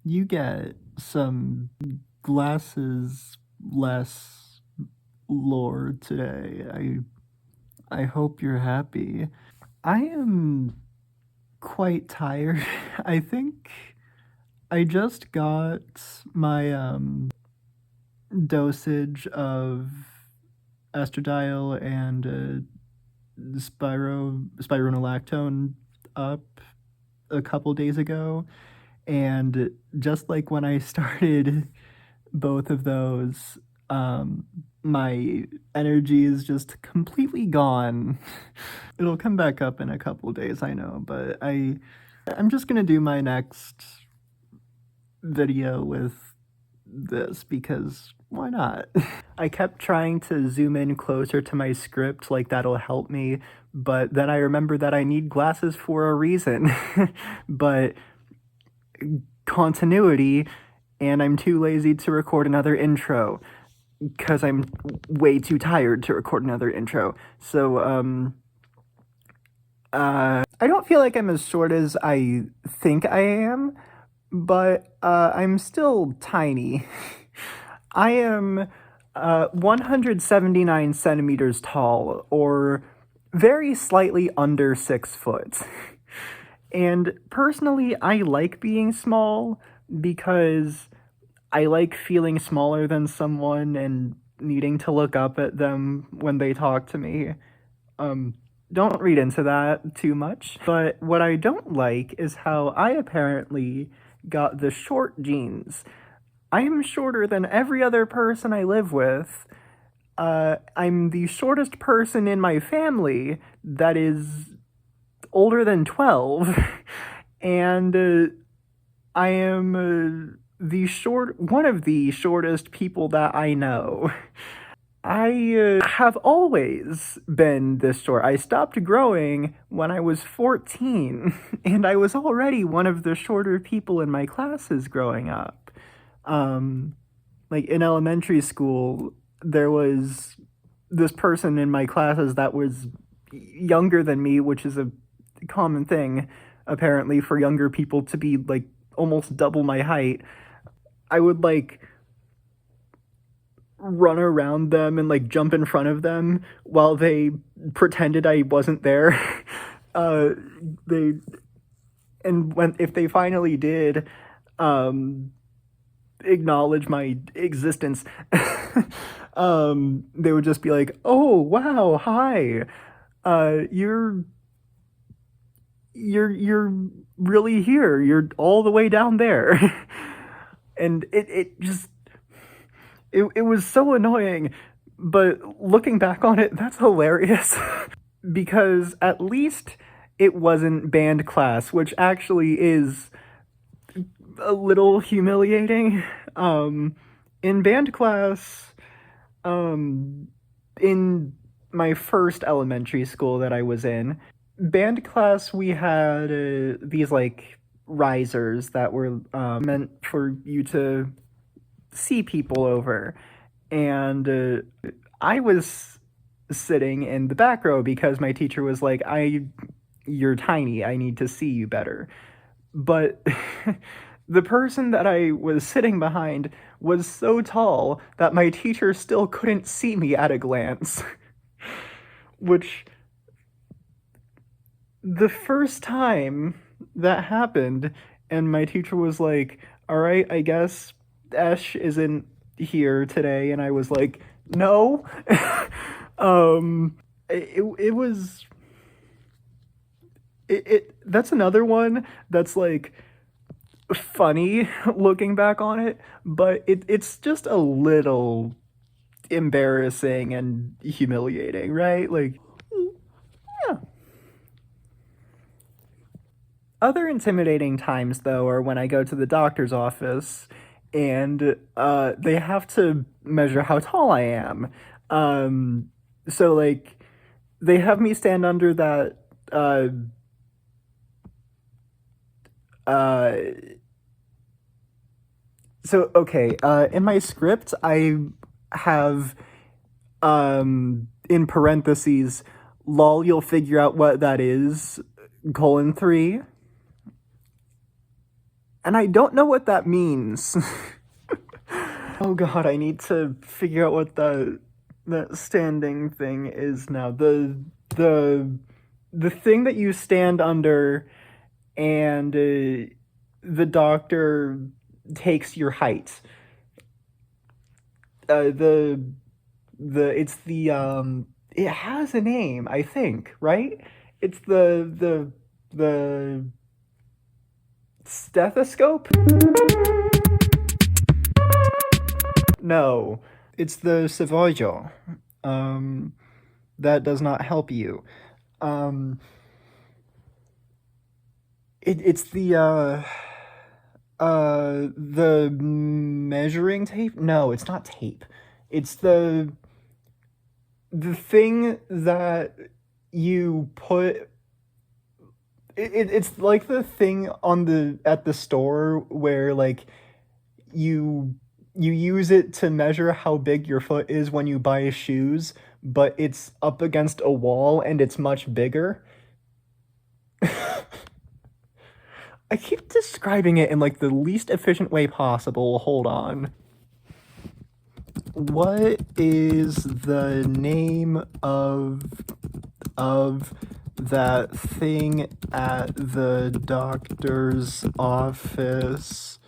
you get some glasses less lore today. I hope you're happy. I am quite tired. I think I just got my dosage of estradiol and spironolactone up a couple days ago, and just like when I started both of those, my energy is just completely gone. It'll come back up in a couple days, I know, but I'm just gonna do my next video with this because why not? I kept trying to zoom in closer to my script, like that'll help me, but then I remember that I need glasses for a reason. But continuity, and I'm too lazy to record another intro because I'm way too tired to record another intro. So, I don't feel like I'm as short as I think I am, but I'm still tiny. I am 179 centimeters tall, or very slightly under 6 foot. And personally, I like being small because I like feeling smaller than someone and needing to look up at them when they talk to me. Don't read into that too much. But what I don't like is how I apparently got the short genes. I am shorter than every other person I live with. I'm the shortest person in my family that is older than 12. And I am one of the shortest people that I know. I have always been this short. I stopped growing when I was 14, and I was already one of the shorter people in my classes growing up. Like in elementary school, there was this person in my classes that was younger than me, which is a common thing, apparently, for younger people to be like almost double my height. I would like run around them and like jump in front of them while they pretended I wasn't there. They and when if they finally did acknowledge my existence, they would just be like, "Oh wow, hi, you're really here. You're all the way down there," and it was so annoying, but looking back on it, that's hilarious. Because at least it wasn't band class, which actually is a little humiliating. In band class, in my first elementary school that I was in, band class, we had these like risers that were meant for you to see people over. And I was sitting in the back row because my teacher was like, you're tiny, I need to see you better. But the person that I was sitting behind was so tall that my teacher still couldn't see me at a glance. Which, the first time that happened, and my teacher was like, all right, I guess Ash isn't here today, and I was like, no. It was that's another one that's like funny looking back on it, but it's just a little embarrassing and humiliating, right? Like, yeah. Other intimidating times, though, are when I go to the doctor's office and they have to measure how tall I am. So, like, they have me stand under that. Uh, so, okay, in my script, I have in parentheses, lol, you'll figure out what that is, colon 3. and I don't know what that means. Oh god, I need to figure out what that standing thing is now. The thing that you stand under and the doctor takes your height. It's the it has a name, I think, right? It's the stethoscope? No, it's the Savoyjo. Um, that does not help you. Um, it's the measuring tape. No, it's not tape. It's the thing that you put. It's like the thing on the at the store where like you you use it to measure how big your foot is when you buy shoes, but it's up against a wall and it's much bigger. I keep describing it in like the least efficient way possible. Hold on. What is the name of that thing at the doctor's office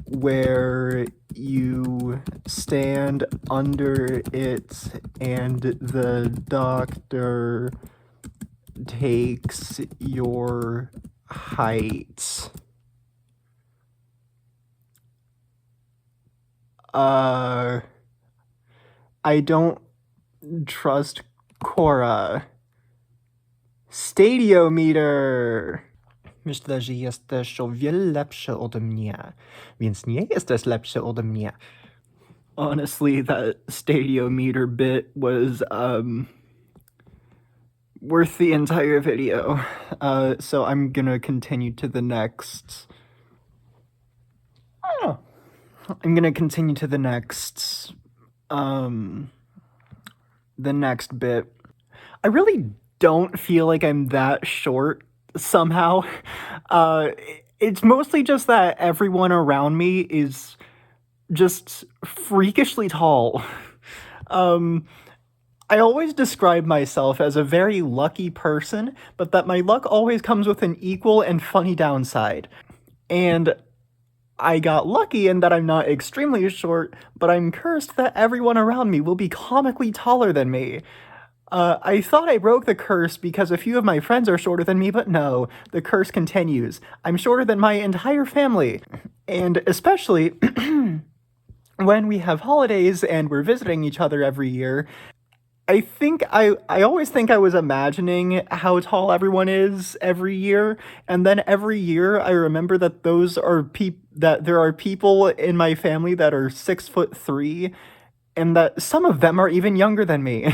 where you stand under it and the doctor takes your height? I don't trust Cora. Stadiometer! Myślę, że jesteś o wiele lepszy ode mnie, więc nie jesteś lepszy ode mnie. Honestly, that stadiometer bit was, worth the entire video. So I'm gonna continue to the next... Oh. I'm gonna continue to the next bit. I really don't feel like I'm that short somehow. It's mostly just that everyone around me is just freakishly tall. I always describe myself as a very lucky person, but that my luck always comes with an equal and funny downside. And I got lucky in that I'm not extremely short, but I'm cursed that everyone around me will be comically taller than me. I thought I broke the curse because a few of my friends are shorter than me, but no, the curse continues. I'm shorter than my entire family. And especially when we have holidays and we're visiting each other every year, I always think I was imagining how tall everyone is every year, and then every year I remember that that there are people in my family that are 6'3", and that some of them are even younger than me.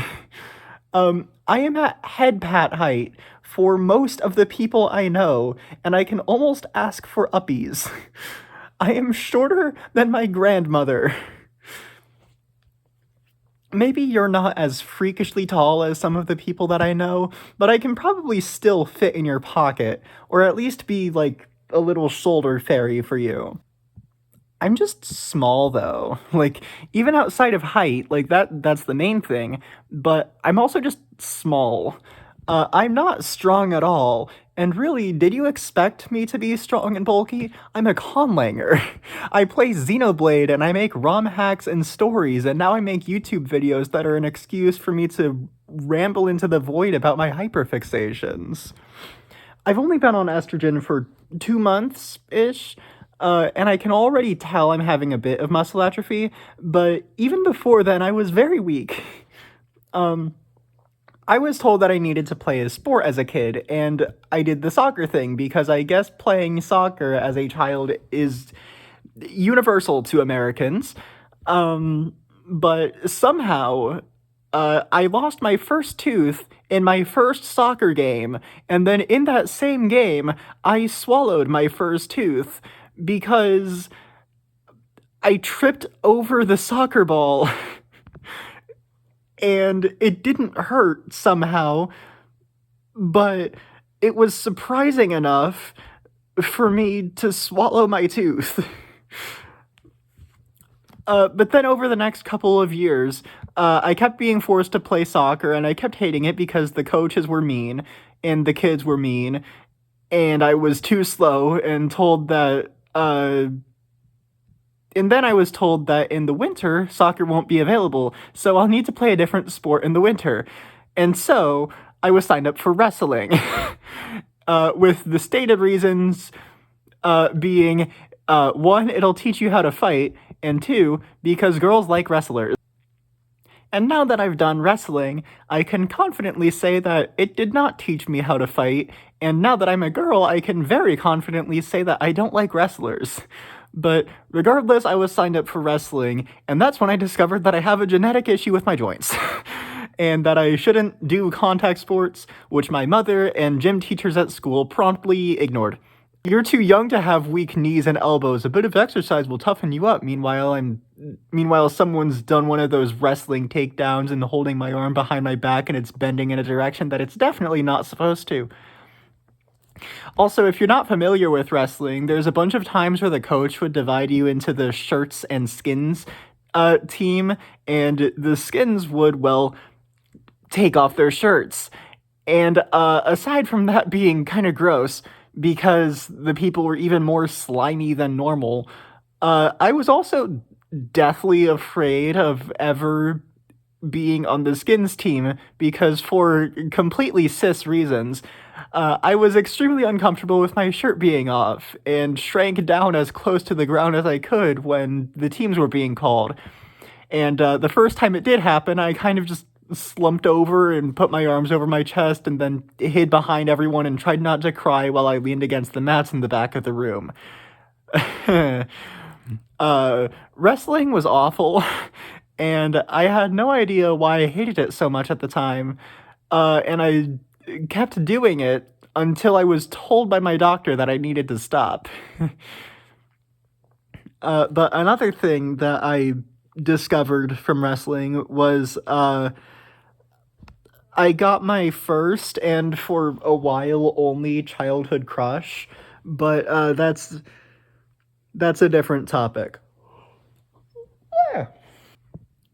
I am at head pat height for most of the people I know, and I can almost ask for uppies. I am shorter than my grandmother. Maybe you're not as freakishly tall as some of the people that I know, but I can probably still fit in your pocket, or at least be like a little shoulder fairy for you. I'm just small though. Like even outside of height, like that's the main thing, but I'm also just small. I'm not strong at all. And really, did you expect me to be strong and bulky? I'm a conlanger. I play Xenoblade and I make ROM hacks and stories, and now I make YouTube videos that are an excuse for me to ramble into the void about my hyperfixations. I've only been on estrogen for 2 months-ish, and I can already tell I'm having a bit of muscle atrophy, but even before then I was very weak. I was told that I needed to play a sport as a kid, and I did the soccer thing because I guess playing soccer as a child is universal to Americans. But somehow, I lost my first tooth in my first soccer game, and then in that same game, I swallowed my first tooth because I tripped over the soccer ball. And it didn't hurt somehow, but it was surprising enough for me to swallow my tooth. But then over the next couple of years, I kept being forced to play soccer, and I kept hating it because the coaches were mean, and the kids were mean, and I was too slow, and told that, and then I was told that in the winter, soccer won't be available, so I'll need to play a different sport in the winter. And so, I was signed up for wrestling. With the stated reasons being, one, it'll teach you how to fight, and two, because girls like wrestlers. And now that I've done wrestling, I can confidently say that it did not teach me how to fight, and now that I'm a girl, I can very confidently say that I don't like wrestlers. But regardless, I was signed up for wrestling, and that's when I discovered that I have a genetic issue with my joints. And that I shouldn't do contact sports, which my mother and gym teachers at school promptly ignored. You're too young to have weak knees and elbows. A bit of exercise will toughen you up. Meanwhile, someone's done one of those wrestling takedowns and holding my arm behind my back and it's bending in a direction that it's definitely not supposed to. Also, if you're not familiar with wrestling, there's a bunch of times where the coach would divide you into the shirts and skins team, and the skins would, well, take off their shirts. And aside from that being kind of gross, because the people were even more slimy than normal, I was also deathly afraid of ever being on the skins team, because for completely cis reasons, I was extremely uncomfortable with my shirt being off, and shrank down as close to the ground as I could when the teams were being called. And the first time it did happen, I kind of just slumped over and put my arms over my chest and then hid behind everyone and tried not to cry while I leaned against the mats in the back of the room. Wrestling was awful, and I had no idea why I hated it so much at the time, and I kept doing it until I was told by my doctor that I needed to stop. But another thing that I discovered from wrestling was, I got my first, and for a while only, childhood crush, but that's a different topic. Yeah.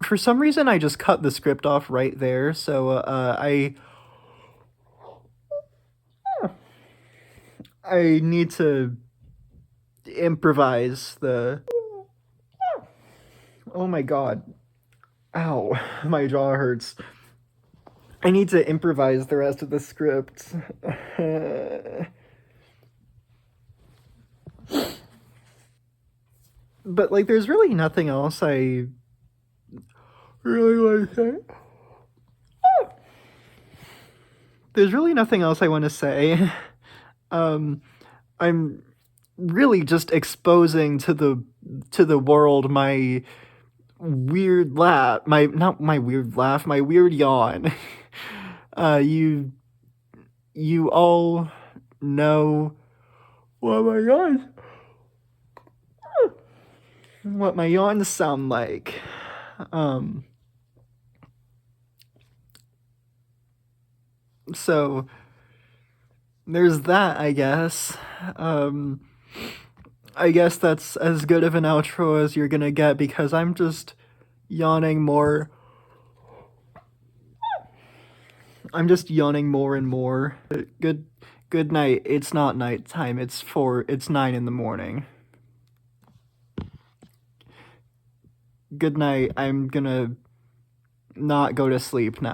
For some reason, I just cut the script off right there, so I need to improvise the... Oh my god. Ow, my jaw hurts. I need to improvise the rest of the script. But, like, there's really nothing else I really want to say. There's really nothing else I want to say. I'm really just exposing to the world my weird laugh, my weird yawn. You all know what my yawns sound like. So there's that, I guess. I guess that's as good of an outro as you're gonna get, because I'm just yawning more. I'm just yawning more and more. Good night. It's not nighttime. It's 9 in the morning. Good night. I'm gonna not go to sleep now.